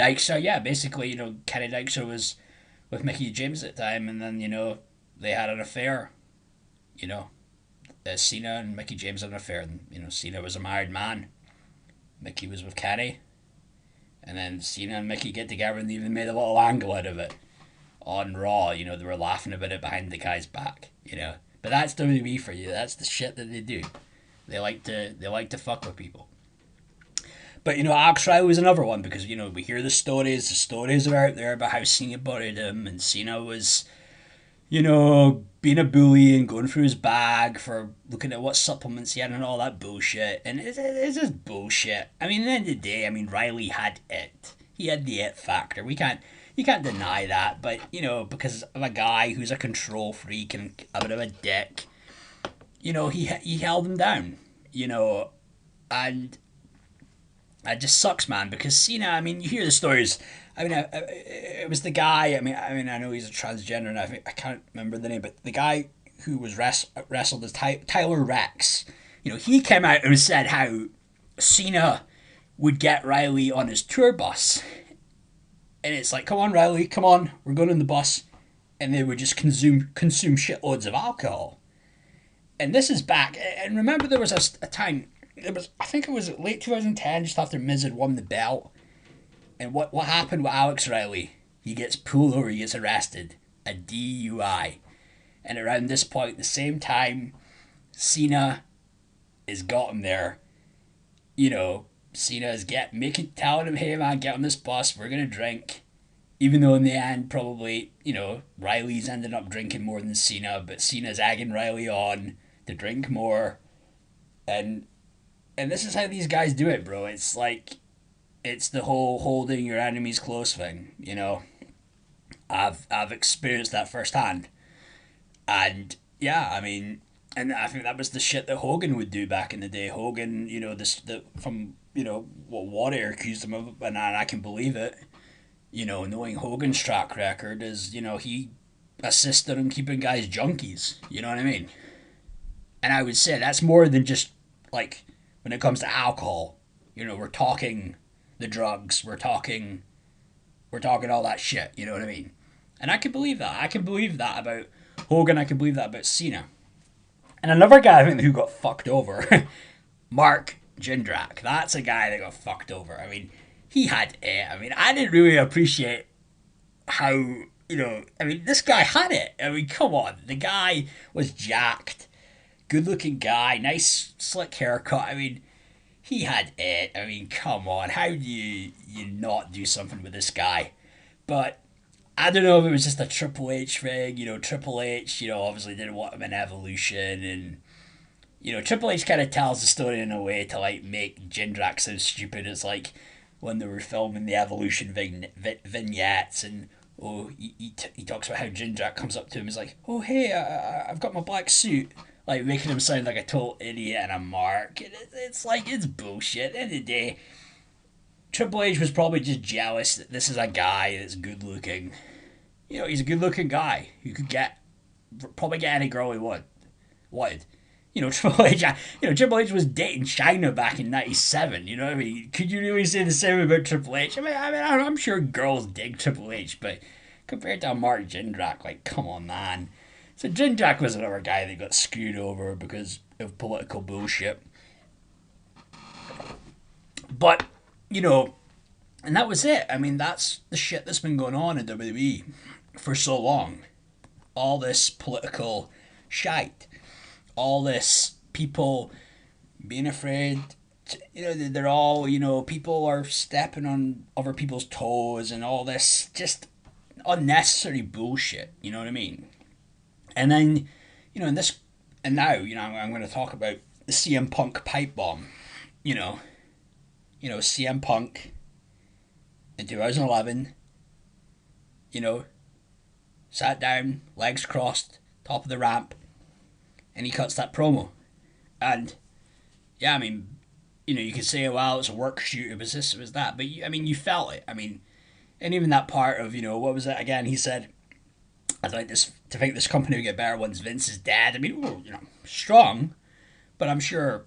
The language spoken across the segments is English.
Dykstra, yeah, basically, Kenny Dykstra was with Mickey James at the time, and then, they had an affair, you know. Cena and Mickey James had an affair, and, Cena was a married man. Mickey was with Kenny, and then Cena and Mickey get together and they even made a little angle out of it on Raw. They were laughing about it behind the guy's back. But that's WWE for you. That's the shit that they do. They like to fuck with people. But Alex Riley was another one because we hear the stories are out there about how Cena buried him, and Cena was being a bully and going through his bag for looking at what supplements he had and all that bullshit. And it's just bullshit. I mean, at the end of the day, Riley had it. He had the it factor. You can't deny that. But because of a guy who's a control freak and a bit of a dick, he held him down. And it just sucks, man. Because Cena, you hear the stories. It was the guy. I know he's a transgender, and I can't remember the name, but the guy who was wrestled as Tyler Rex. He came out and said how Cena would get Riley on his tour bus, and it's like, come on, Riley, come on, we're going on the bus, and they would just consume shitloads of alcohol. And this is back, and remember there was a time. I think it was late 2010, just after Miz had won the belt. And what happened with Alex Riley? He gets pulled over, he gets arrested. A DUI. And around this point, the same time Cena has got him there, Cena is telling him, hey man, get on this bus, we're gonna drink. Even though in the end, probably, Riley's ended up drinking more than Cena, but Cena's egging Riley on to drink more. And this is how these guys do it, bro. It's like, it's the whole holding your enemies close thing, I've experienced that firsthand. And yeah, and I think that was the shit that Hogan would do back in the day. Hogan, what Warrior accused him of, and I can believe it. Knowing Hogan's track record is, he assisted in keeping guys junkies. You know what I mean? And I would say that's more than just like when it comes to alcohol. We're talking the drugs. We're talking all that shit. You know what I mean? And I can believe that. I can believe that about Hogan. I can believe that about Cena. And another guy I think who got fucked over, Mark Jindrak. That's a guy that got fucked over. He had it. I didn't really appreciate how this guy had it. Come on. The guy was jacked, good-looking guy, nice slick haircut. He had it. Come on. How do you not do something with this guy? But I don't know if it was just a Triple H thing. Triple H, obviously didn't want him in Evolution. And, Triple H kind of tells the story in a way to, like, make Jindrak sound stupid. It's like when they were filming the Evolution vignettes and, he talks about how Jindrak comes up to him. He's like, oh, hey, I've got my black suit. Like, making him sound like a total idiot and a mark. It's like, it's bullshit. At the end of the day, Triple H was probably just jealous that this is a guy that's good looking. He's a good looking guy who could probably get any girl he wanted. Triple H was dating China back in '97. You know what I mean? Could you really say the same about Triple H? I'm sure girls dig Triple H, but compared to Mark Jindrak, like, come on, man. So Jindrak was another guy that got screwed over because of political bullshit. But, and that was it. That's the shit that's been going on in WWE for so long. All this political shite. All this people being afraid. They're all, people are stepping on other people's toes and all this just unnecessary bullshit. You know what I mean? And then, and now, I'm going to talk about the CM Punk pipe bomb. CM Punk in 2011, sat down, legs crossed, top of the ramp, and he cuts that promo. And, yeah, you could say, well, it's a work shoot, it was this, it was that, but, you felt it. And even that part of, what was it again? He said, I'd like to think this company will get better once Vince is dead. Strong, but I'm sure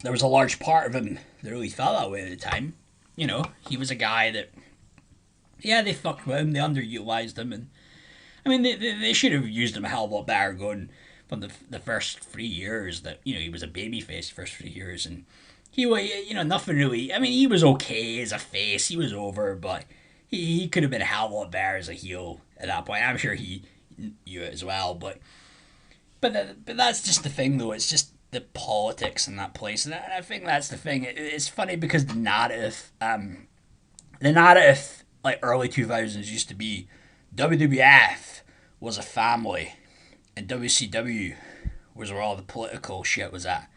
there was a large part of him that really felt that way at the time. He was a guy that Yeah, they fucked with him. They underutilized him, and I mean, they should have used him a hell of a lot better going from the first 3 years that he was a babyface the first 3 years, and he was nothing really. I mean, he was okay as a face. He was over, but he could have been a hell of a lot better as a heel at that point. I'm sure he knew it as well, but that's just the thing though. It's just the politics in that place, and I think that's the thing. It's funny because the narrative like early 2000s used to be WWF was a family, and WCW was where all the political shit was at.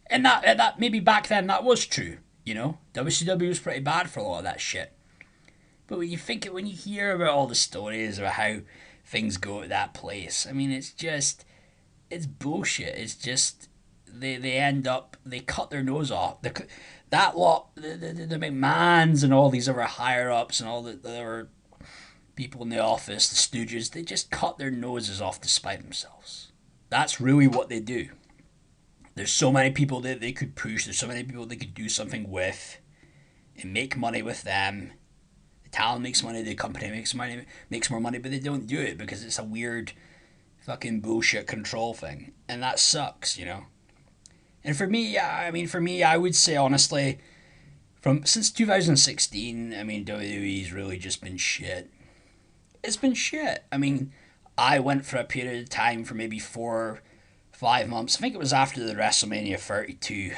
And that maybe back then that was true. WCW was pretty bad for a lot of that shit. But when you hear about all the stories about how things go at that place, I mean, it's bullshit. It's just they end up they cut their nose off. That lot, the McMahons and all these other higher ups and all the other people in the office, the stooges, they just cut their noses off to spite themselves. That's really what they do. There's so many people that they could push. There's so many people they could do something with and make money with them. The talent makes money. The company makes more money, but they don't do it because it's a weird fucking bullshit control thing. And that sucks. And for me, I would say honestly, since 2016, I mean, WWE's really just been shit. It's been shit. I mean, I went for a period of time for maybe 4-5 months. I think it was after the WrestleMania 32,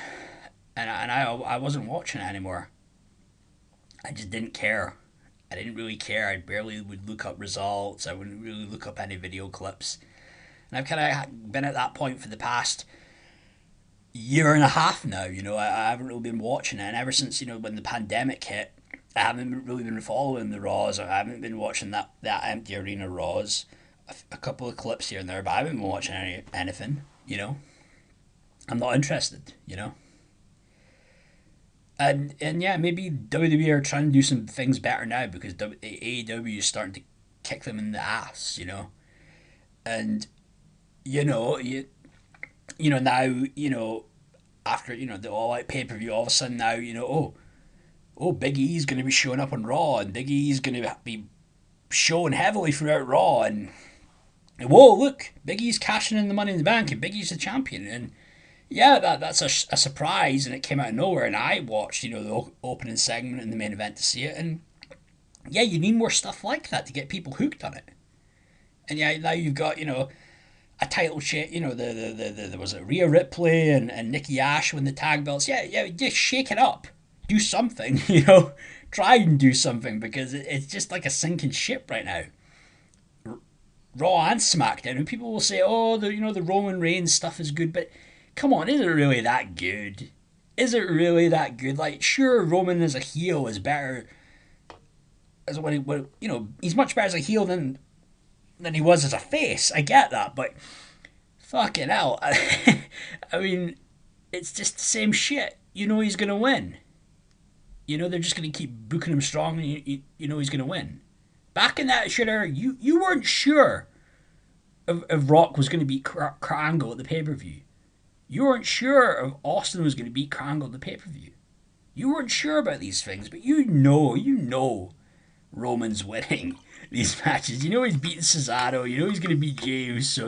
and I wasn't watching it anymore. I just didn't care. I didn't really care. I barely would look up results. I wouldn't really look up any video clips. And I've kind of been at that point for the past year and a half now. I haven't really been watching it, and ever since when the pandemic hit, I haven't really been following the Raws. I haven't been watching that empty arena Raws. A couple of clips here and there, but I haven't been watching anything. I'm not interested. And yeah, maybe WWE are trying to do some things better now because AEW is starting to kick them in the ass. And now after the All Out pay per view, all of a sudden now Big E's going to be showing up on Raw, and Big E's going to be showing heavily throughout Raw, and whoa, look, Big E's cashing in the Money in the Bank, and Big E's the champion, and yeah, that's a surprise, and it came out of nowhere, and I watched the opening segment and the main event to see it, and yeah, you need more stuff like that to get people hooked on it, and yeah, now you've got a title shit, there was a Rhea Ripley and Nikki Ash win the tag belts. Yeah, just shake it up. Do something, Try and do something because it's just like a sinking ship right now. Raw and SmackDown, and people will say, "Oh, the Roman Reigns stuff is good," but come on, is it really that good? Is it really that good? Like, sure, Roman as a heel is better. As he's much better as a heel than he was as a face. I get that, but fucking hell, I mean, it's just the same shit. He's gonna win. They're just going to keep booking him strong, and he's going to win. Back in that shit era, you weren't sure if Rock was going to beat Kurt Angle at the pay-per-view. You weren't sure if Austin was going to beat Kurt Angle at the pay-per-view. You weren't sure about these things, but you know Roman's winning these matches. He's beating Cesaro. He's going to beat Jey Uso.